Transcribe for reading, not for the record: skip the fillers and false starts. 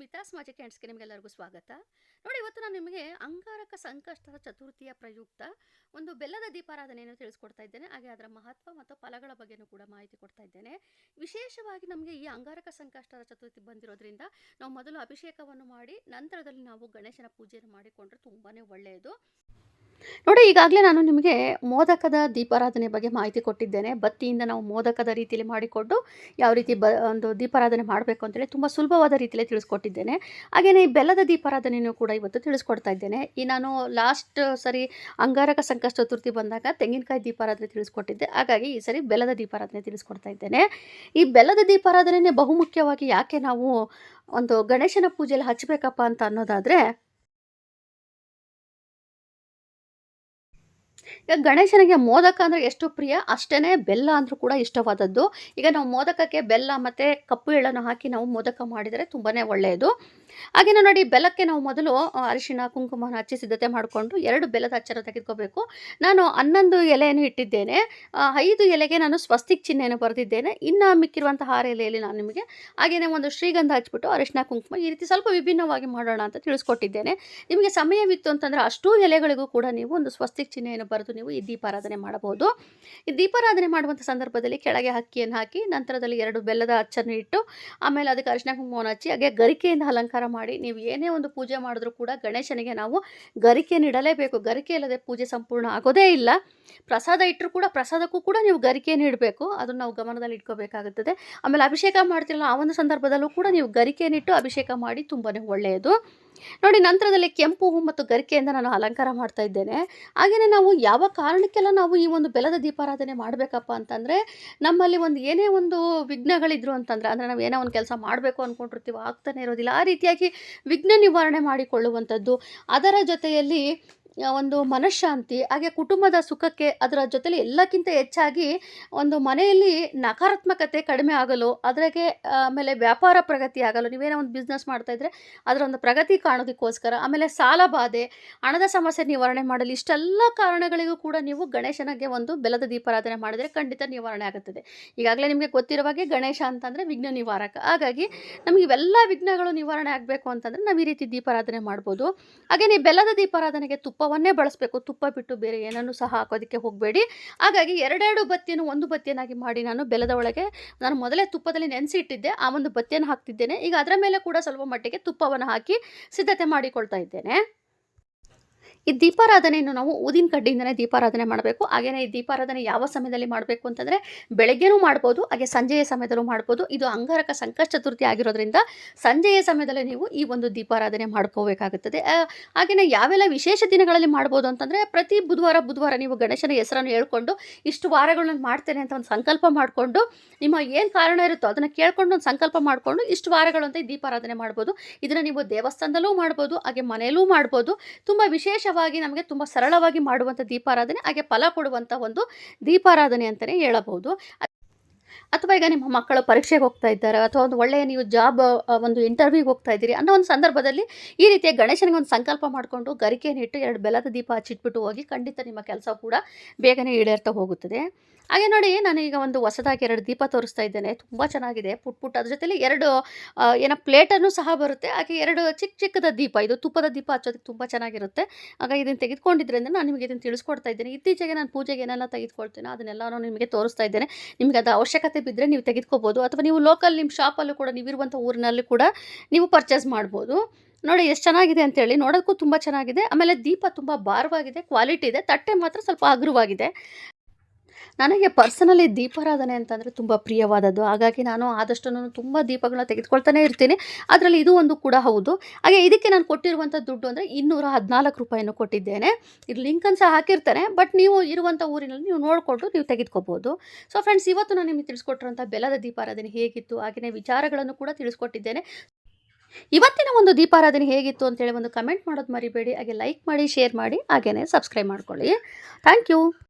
Kavitha's magic ಹ್ಯಾಂಡ್ಸ್‌ಗೆ ನಿಮಗೆಲ್ಲರಿಗೂ ಸ್ವಾಗತ. ನೋಡಿ, ಇವತ್ತು ನಾನು ನಿಮಗೆ ಅಂಗಾರಕ ಸಂಕಷ್ಟದ ಚತುರ್ಥಿಯ ಪ್ರಯುಕ್ತ ಒಂದು ಬೆಲ್ಲದ ದೀಪಾರಾಧನೆಯನ್ನು ತಿಳಿಸ್ಕೊಡ್ತಾ ಇದ್ದೇನೆ. ಹಾಗೆ ಅದರ ಮಹತ್ವ ಮತ್ತು ಫಲಗಳ ಬಗ್ಗೆನೂ ಕೂಡ ಮಾಹಿತಿ ಕೊಡ್ತಾ ಇದ್ದೇನೆ. ವಿಶೇಷವಾಗಿ ನಮಗೆ ಈ ಅಂಗಾರಕ ಸಂಕಷ್ಟದ ಚತುರ್ಥಿ ಬಂದಿರೋದ್ರಿಂದ ನಾವು ಮೊದಲು ಅಭಿಷೇಕವನ್ನು ಮಾಡಿ ನಂತರದಲ್ಲಿ ನಾವು ಗಣೇಶನ ಪೂಜೆಯನ್ನು ಮಾಡಿಕೊಂಡ್ರೆ ತುಂಬಾನೇ ಒಳ್ಳೆಯದು. ನೋಡಿ, ಈಗಾಗಲೇ ನಾನು ನಿಮಗೆ ಮೋದಕದ ದೀಪಾರಾಧನೆ ಬಗ್ಗೆ ಮಾಹಿತಿ ಕೊಟ್ಟಿದ್ದೇನೆ. ಬತ್ತಿಯಿಂದ ನಾವು ಮೋದಕದ ರೀತಿಯಲ್ಲಿ ಮಾಡಿಕೊಂಡು ಯಾವ ರೀತಿ ಒಂದು ದೀಪಾರಾಧನೆ ಮಾಡಬೇಕು ಅಂತೇಳಿ ತುಂಬ ಸುಲಭವಾದ ರೀತಿಯಲ್ಲಿ ತಿಳಿಸ್ಕೊಟ್ಟಿದ್ದೇನೆ. ಹಾಗೆಯೇ ಈ ಬೆಲ್ಲದ ದೀಪಾರಾಧನೆಯೂ ಕೂಡ ಇವತ್ತು ತಿಳಿಸ್ಕೊಡ್ತಾ ಇದ್ದೇನೆ. ಈ ನಾನು ಲಾಸ್ಟ್ ಸರಿ ಅಂಗಾರಕ ಸಂಕಷ್ಟ ಚತುರ್ಥಿ ಬಂದಾಗ ತೆಂಗಿನಕಾಯಿ ದೀಪಾರಾಧನೆ ತಿಳಿಸ್ಕೊಟ್ಟಿದ್ದೆ. ಹಾಗಾಗಿ ಈ ಸರಿ ಬೆಲ್ಲದ ದೀಪಾರಾಧನೆ ತಿಳಿಸ್ಕೊಡ್ತಾ ಇದ್ದೇನೆ. ಈ ಬೆಲ್ಲದ ದೀಪಾರಾಧನೆ ಬಹುಮುಖ್ಯವಾಗಿ ಯಾಕೆ ನಾವು ಒಂದು ಗಣೇಶನ ಪೂಜೆಯಲ್ಲಿ ಹಚ್ಚಬೇಕಪ್ಪ ಅಂತ ಅನ್ನೋದಾದರೆ, ಈಗ ಗಣೇಶನಿಗೆ ಮೋದಕ ಅಂದರೆ ಎಷ್ಟು ಪ್ರಿಯ, ಅಷ್ಟೇ ಬೆಲ್ಲ ಅಂದರೂ ಕೂಡ ಇಷ್ಟವಾದದ್ದು. ಈಗ ನಾವು ಮೋದಕಕ್ಕೆ ಬೆಲ್ಲ ಮತ್ತು ಕಪ್ಪು ಎಳ್ಳನ್ನು ಹಾಕಿ ನಾವು ಮೋದಕ ಮಾಡಿದರೆ ತುಂಬಾ ಒಳ್ಳೆಯದು. ಹಾಗೆಯೇ ನೋಡಿ, ಬೆಲ್ಲಕ್ಕೆ ನಾವು ಮೊದಲು ಅರಿಶಿಣ ಕುಂಕುಮನ ಹಚ್ಚಿ ಸಿದ್ಧತೆ ಮಾಡಿಕೊಂಡು 2 ಬೆಲ್ಲದ ಅಚ್ಚನ್ನು ತೆಗೆದುಕೋಬೇಕು. ನಾನು 11 ಎಲೆಯನ್ನು ಇಟ್ಟಿದ್ದೇನೆ. 5 ಎಲೆಗೆ ನಾನು ಸ್ವಸ್ತಿಕ್ ಚಿಹ್ನೆಯನ್ನು ಬರೆದಿದ್ದೇನೆ. ಇನ್ನು ಮಿಕ್ಕಿರುವಂಥ 6 ಎಲೆಯಲ್ಲಿ ನಾನು ನಿಮಗೆ ಹಾಗೆಯೇ ಒಂದು ಶ್ರೀಗಂಧ ಹಚ್ಬಿಟ್ಟು ಅರಿಶಿಣ ಕುಂಕುಮ ಈ ರೀತಿ ಸ್ವಲ್ಪ ವಿಭಿನ್ನವಾಗಿ ಮಾಡೋಣ ಅಂತ ತಿಳಿಸ್ಕೊಟ್ಟಿದ್ದೇನೆ. ನಿಮಗೆ ಸಮಯವಿತ್ತು ಅಂತಂದರೆ ಅಷ್ಟೂ ಎಲೆಗಳಿಗೂ ಕೂಡ ನೀವು ಒಂದು ಸ್ವಸ್ತಿಕ್ ಚಿಹ್ನೆಯನ್ನು ಬರೆದು ನೀವು ಈ ದೀಪಾರಾಧನೆ ಮಾಡಬಹುದು. ಈ ದೀಪಾರಾಧನೆ ಮಾಡುವಂಥ ಸಂದರ್ಭದಲ್ಲಿ ಕೆಳಗೆ ಅಕ್ಕಿಯನ್ನು ಹಾಕಿ ನಂತರದಲ್ಲಿ 2 ಬೆಲ್ಲದ ಅಚ್ಚನ್ನು ಇಟ್ಟು ಆಮೇಲೆ ಅದಕ್ಕೆ ಅರಿಶಿಣ ಕುಂಕುಮವನ್ನು ಹಚ್ಚಿ ಹಾಗೆ ಗರಿಕೆಯಿಂದ ಅಲಂಕಾರ ಮಾಡಿ ನೀವು ಏನೇ ಒಂದು ಪೂಜೆ ಮಾಡಿದ್ರೂ ಕೂಡ ಗಣೇಶನಿಗೆ ನಾವು ಗರಿಕೆಯನ್ನು ಇಡಲೇಬೇಕು. ಗರಿಕೆ ಇಲ್ಲದೆ ಪೂಜೆ ಸಂಪೂರ್ಣ ಆಗೋದೇ ಇಲ್ಲ. ಪ್ರಸಾದ ಇಟ್ಟರೂ ಕೂಡ ಪ್ರಸಾದಕ್ಕೂ ಕೂಡ ನೀವು ಗರಿಕೆಯನ್ನು ಇಡಬೇಕು. ಅದನ್ನು ನಾವು ಗಮನದಲ್ಲಿ ಇಟ್ಕೋಬೇಕಾಗುತ್ತದೆ. ಆಮೇಲೆ ಅಭಿಷೇಕ ಮಾಡ್ತಿರಲ್ಲ ಆ ಒಂದು ಸಂದರ್ಭದಲ್ಲೂ ಕೂಡ ನೀವು ಗರಿಕೆಯನ್ನಿಟ್ಟು ಅಭಿಷೇಕ ಮಾಡಿ ತುಂಬಾ ಒಳ್ಳೆಯದು. ನೋಡಿ, ನಂತರದಲ್ಲಿ ಕೆಂಪು ಹೂ ಮತ್ತು ಗರಿಕೆಯಿಂದ ನಾನು ಅಲಂಕಾರ ಮಾಡ್ತಾ ಇದ್ದೇನೆ. ಹಾಗೆಯೇ ನಾವು ಯಾವ ಕಾರಣಕ್ಕೆಲ್ಲ ನಾವು ಈ ಒಂದು ಬೆಲ್ಲದ ದೀಪಾರಾಧನೆ ಮಾಡಬೇಕಪ್ಪ ಅಂತಂದರೆ, ನಮ್ಮಲ್ಲಿ ಒಂದು ಏನೇ ಒಂದು ವಿಘ್ನಗಳಿದ್ರು ಅಂತಂದರೆ, ಅಂದರೆ ನಾವು ಏನೋ ಒಂದು ಕೆಲಸ ಮಾಡಬೇಕು ಅಂದ್ಕೊಂಡಿರ್ತೀವೋ ಆಗ್ತಾನೆ ಇರೋದಿಲ್ಲ, ಆ ರೀತಿಯಾಗಿ ವಿಘ್ನ ನಿವಾರಣೆ ಮಾಡಿಕೊಳ್ಳುವಂಥದ್ದು. ಅದರ ಜೊತೆಯಲ್ಲಿ ಒಂದು ಮನಃಶಾಂತಿ ಹಾಗೆ ಕುಟುಂಬದ ಸುಖಕ್ಕೆ, ಅದರ ಜೊತೆಲಿ ಎಲ್ಲಕ್ಕಿಂತ ಹೆಚ್ಚಾಗಿ ಒಂದು ಮನೆಯಲ್ಲಿ ನಕಾರಾತ್ಮಕತೆ ಕಡಿಮೆ ಆಗಲು, ಅದ್ರಾಗೆ ಆಮೇಲೆ ವ್ಯಾಪಾರ ಪ್ರಗತಿ ಆಗಲು, ನೀವೇನೋ ಒಂದು ಬಿಸ್ನೆಸ್ ಮಾಡ್ತಾಯಿದ್ರೆ ಅದರ ಒಂದು ಪ್ರಗತಿ ಕಾಣೋದಕ್ಕೋಸ್ಕರ, ಆಮೇಲೆ ಸಾಲ ಬಾಧೆ, ಹಣದ ಸಮಸ್ಯೆ ನಿವಾರಣೆ ಮಾಡಲು, ಇಷ್ಟೆಲ್ಲ ಕಾರಣಗಳಿಗೂ ಕೂಡ ನೀವು ಗಣೇಶನಿಗೆ ಒಂದು ಬೆಲ್ಲದ ದೀಪಾರಾಧನೆ ಮಾಡಿದರೆ ಖಂಡಿತ ನಿವಾರಣೆ ಆಗುತ್ತದೆ. ಈಗಾಗಲೇ ನಿಮಗೆ ಗೊತ್ತಿರೋ ಹಾಗೆ ಗಣೇಶ ಅಂತಂದರೆ ವಿಘ್ನ ನಿವಾರಕ. ಹಾಗಾಗಿ ನಮಗೆ ಇವೆಲ್ಲ ವಿಘ್ನಗಳು ನಿವಾರಣೆ ಆಗಬೇಕು ಅಂತಂದರೆ ನಾವು ಈ ರೀತಿ ದೀಪಾರಾಧನೆ ಮಾಡ್ಬೋದು. ಹಾಗೆ ನೀವು ಬೆಲ್ಲದ ದೀಪಾರಾಧನೆಗೆ ತುಪ್ಪವನ್ನೇ ಬಳಸಬೇಕು. ತುಪ್ಪ ಬಿಟ್ಟು ಬೇರೆ ಏನನ್ನು ಸಹ ಹಾಕೋದಕ್ಕೆ ಹೋಗಬೇಡಿ. ಹಾಗಾಗಿ 2 ಬತ್ತಿಯನ್ನು ಒಂದು ಬತ್ತಿಯನ್ನಾಗಿ ಮಾಡಿ ನಾನು ಬೆಲ್ಲದ ಒಳಗೆ ನಾನು ಮೊದಲೇ ತುಪ್ಪದಲ್ಲಿ ನೆನೆಸಿ ಇಟ್ಟಿದ್ದೆ. ಆ ಒಂದು ಬತ್ತಿಯನ್ನು ಹಾಕ್ತಿದ್ದೇನೆ. ಈಗ ಅದರ ಮೇಲೆ ಕೂಡ ಸ್ವಲ್ಪ ಮಟ್ಟಿಗೆ ತುಪ್ಪವನ್ನು ಹಾಕಿ ಸಿದ್ಧತೆ ಮಾಡಿಕೊಳ್ತಾ ಇದ್ದೇನೆ. ಈ ದೀಪಾರಾಧನೆಯನ್ನು ನಾವು ಊದಿನ ಕಡ್ಡಿಯಿಂದನೇ ದೀಪಾರಾಧನೆ ಮಾಡಬೇಕು. ಹಾಗೆಯೇ ಈ ದೀಪಾರಾಧನೆ ಯಾವ ಸಮಯದಲ್ಲಿ ಮಾಡಬೇಕು ಅಂತಂದರೆ, ಬೆಳಗ್ಗೆನೂ ಮಾಡ್ಬೋದು, ಹಾಗೆ ಸಂಜೆಯ ಸಮಯದಲ್ಲೂ ಮಾಡ್ಬೋದು. ಇದು ಅಂಗಾರಕ ಸಂಕಷ್ಟ ಚತುರ್ಥಿ ಆಗಿರೋದ್ರಿಂದ ಸಂಜೆಯ ಸಮಯದಲ್ಲಿ ನೀವು ಈ ಒಂದು ದೀಪಾರಾಧನೆ ಮಾಡ್ಕೋಬೇಕಾಗುತ್ತದೆ. ಹಾಗೆಯೇ ಯಾವೆಲ್ಲ ವಿಶೇಷ ದಿನಗಳಲ್ಲಿ ಮಾಡ್ಬೋದು ಅಂತಂದರೆ, ಪ್ರತಿ ಬುಧವಾರ ನೀವು ಗಣೇಶನ ಹೆಸರನ್ನು ಹೇಳ್ಕೊಂಡು ಇಷ್ಟು ವಾರಗಳನ್ನು ಮಾಡ್ತೇನೆ ಅಂತ ಒಂದು ಸಂಕಲ್ಪ ಮಾಡಿಕೊಂಡು, ನಿಮ್ಮ ಏನು ಕಾರಣ ಇರುತ್ತೋ ಅದನ್ನು ಕೇಳ್ಕೊಂಡು ಒಂದು ಸಂಕಲ್ಪ ಮಾಡಿಕೊಂಡು ಇಷ್ಟು ವಾರಗಳು ಅಂತ ಈ ದೀಪಾರಾಧನೆ ಮಾಡ್ಬೋದು. ಇದನ್ನು ನೀವು ದೇವಸ್ಥಾನದಲ್ಲೂ ಮಾಡ್ಬೋದು, ಹಾಗೆ ಮನೆಯಲ್ಲೂ ಮಾಡ್ಬೋದು. ತುಂಬ ವಿಶೇಷವಾಗಿ ನಮಗೆ ತುಂಬ ಸರಳವಾಗಿ ಮಾಡುವಂಥ ದೀಪಾರಾಧನೆ, ಹಾಗೆ ಫಲ ಕೊಡುವಂಥ ಒಂದು ದೀಪಾರಾಧನೆ ಅಂತಲೇ ಹೇಳಬಹುದು. ಅಥವಾ ಈಗ ನಿಮ್ಮ ಮಕ್ಕಳು ಪರೀಕ್ಷೆಗೆ ಹೋಗ್ತಾ ಇದ್ದಾರೆ, ಅಥವಾ ಒಂದು ಒಳ್ಳೆಯ ನೀವು ಜಾಬ್ ಒಂದು ಇಂಟರ್ವ್ಯೂಗೆ ಹೋಗ್ತಾ ಇದ್ದೀರಿ ಅನ್ನೋ ಒಂದು ಸಂದರ್ಭದಲ್ಲಿ ಈ ರೀತಿಯ ಗಣೇಶನಿಗೆ ಒಂದು ಸಂಕಲ್ಪ ಮಾಡಿಕೊಂಡು ಗರಿಕೆಯನ್ನು ಇಟ್ಟು 2 ಬೆಲ್ಲದ ದೀಪ ಹಚ್ಚಿಟ್ಬಿಟ್ಟು ಹೋಗಿ, ಖಂಡಿತ ನಿಮ್ಮ ಕೆಲಸ ಕೂಡ ಬೇಗನೆ ಈಡೇರ್ತಾ ಹೋಗುತ್ತದೆ. ಹಾಗೆ ನೋಡಿ, ನಾನೀಗ ಒಂದು ಹೊಸದಾಗಿ 2 ದೀಪ ತೋರಿಸ್ತಾ ಇದ್ದೇನೆ. ತುಂಬ ಚೆನ್ನಾಗಿದೆ, ಪುಟ್ ಅದ್ರ ಜೊತೆಲಿ 2 ಏನೋ ಪ್ಲೇಟನ್ನು ಸಹ ಬರುತ್ತೆ. ಹಾಗೆ 2 ಚಿಕ್ಕದ ದೀಪ, ಇದು ತುಪ್ಪದ ದೀಪ ಹಚ್ಚೋದಕ್ಕೆ ತುಂಬ ಚೆನ್ನಾಗಿರುತ್ತೆ. ಹಾಗಾಗಿ ಇದನ್ನು ತೆಗೆದುಕೊಂಡಿದ್ದರಿಂದ ನಾನು ನಿಮಗೆ ಇದನ್ನು ತಿಳಿಸ್ಕೊಡ್ತಾ ಇದ್ದೇನೆ. ಇತ್ತೀಚೆಗೆ ನಾನು ಪೂಜೆಗೆ ಏನೆಲ್ಲ ತೆಗೆದುಕೊಳ್ತೇನೋ ಅದನ್ನೆಲ್ಲ ನಿಮಗೆ ತೋರಿಸ್ತಾ ಇದ್ದೇನೆ. ನಿಮಗೆ ಅದು ಅವಶ್ಯಕತೆ ಬಿದ್ದರೆ ನೀವು ತೆಗೆದುಕೋಬೋದು, ಅಥವಾ ನೀವು ಲೋಕಲ್ ನಿಮ್ಮ ಶಾಪಲ್ಲೂ ಕೂಡ, ನೀವಿರುವಂಥ ಊರಿನಲ್ಲಿ ಕೂಡ ನೀವು ಪರ್ಚೇಸ್ ಮಾಡ್ಬೋದು. ನೋಡಿ ಎಷ್ಟು ಚೆನ್ನಾಗಿದೆ ಅಂತೇಳಿ, ನೋಡೋದಕ್ಕೂ ತುಂಬ ಚೆನ್ನಾಗಿದೆ. ಆಮೇಲೆ ದೀಪ ತುಂಬ ಭಾರವಾಗಿದೆ, ಕ್ವಾಲಿಟಿ ಇದೆ. ತಟ್ಟೆ ಮಾತ್ರ ಸ್ವಲ್ಪ ಹಗುರವಾಗಿದೆ. ನನಗೆ ಪರ್ಸನಲಿ ದೀಪಾರಾಧನೆ ಅಂತಂದರೆ ತುಂಬ ಪ್ರಿಯವಾದದ್ದು. ಹಾಗಾಗಿ ನಾನು ಆದಷ್ಟು ತುಂಬ ದೀಪಗಳನ್ನ ತೆಗೆದುಕೊಳ್ತಾನೆ ಇರ್ತೀನಿ. ಅದರಲ್ಲಿ ಇದು ಒಂದು ಕೂಡ ಹೌದು. ಹಾಗೆ ಇದಕ್ಕೆ ನಾನು ಕೊಟ್ಟಿರುವಂಥ ದುಡ್ಡು ಅಂದರೆ 214 ರೂಪಾಯಿಯನ್ನು ಕೊಟ್ಟಿದ್ದೇನೆ. ಇದು ಲಿಂಕನ್ನು ಸಹ ಹಾಕಿರ್ತಾರೆ, ಬಟ್ ನೀವು ಇರುವಂಥ ಊರಿನಲ್ಲಿ ನೀವು ನೋಡಿಕೊಂಡು ನೀವು ತೆಗೆದುಕೋಬೋದು. ಸೊ ಫ್ರೆಂಡ್ಸ್, ಇವತ್ತು ನಾನು ನಿಮಗೆ ತಿಳಿಸ್ಕೊಟ್ಟಿರುವಂಥ ಬೆಲ್ಲದ ದೀಪಾರಾಧನೆ ಹೇಗಿತ್ತು, ಹಾಗೆಯೇ ವಿಚಾರಗಳನ್ನು ಕೂಡ ತಿಳಿಸ್ಕೊಟ್ಟಿದ್ದೇನೆ. ಇವತ್ತಿನ ಒಂದು ದೀಪಾರಾಧನೆ ಹೇಗಿತ್ತು ಅಂತೇಳಿ ಒಂದು ಕಮೆಂಟ್ ಮಾಡೋದು ಮರಿಬೇಡಿ. ಹಾಗೆ ಲೈಕ್ ಮಾಡಿ, ಶೇರ್ ಮಾಡಿ, ಹಾಗೆಯೇ ಸಬ್ಸ್ಕ್ರೈಬ್ ಮಾಡ್ಕೊಳ್ಳಿ. Thank you.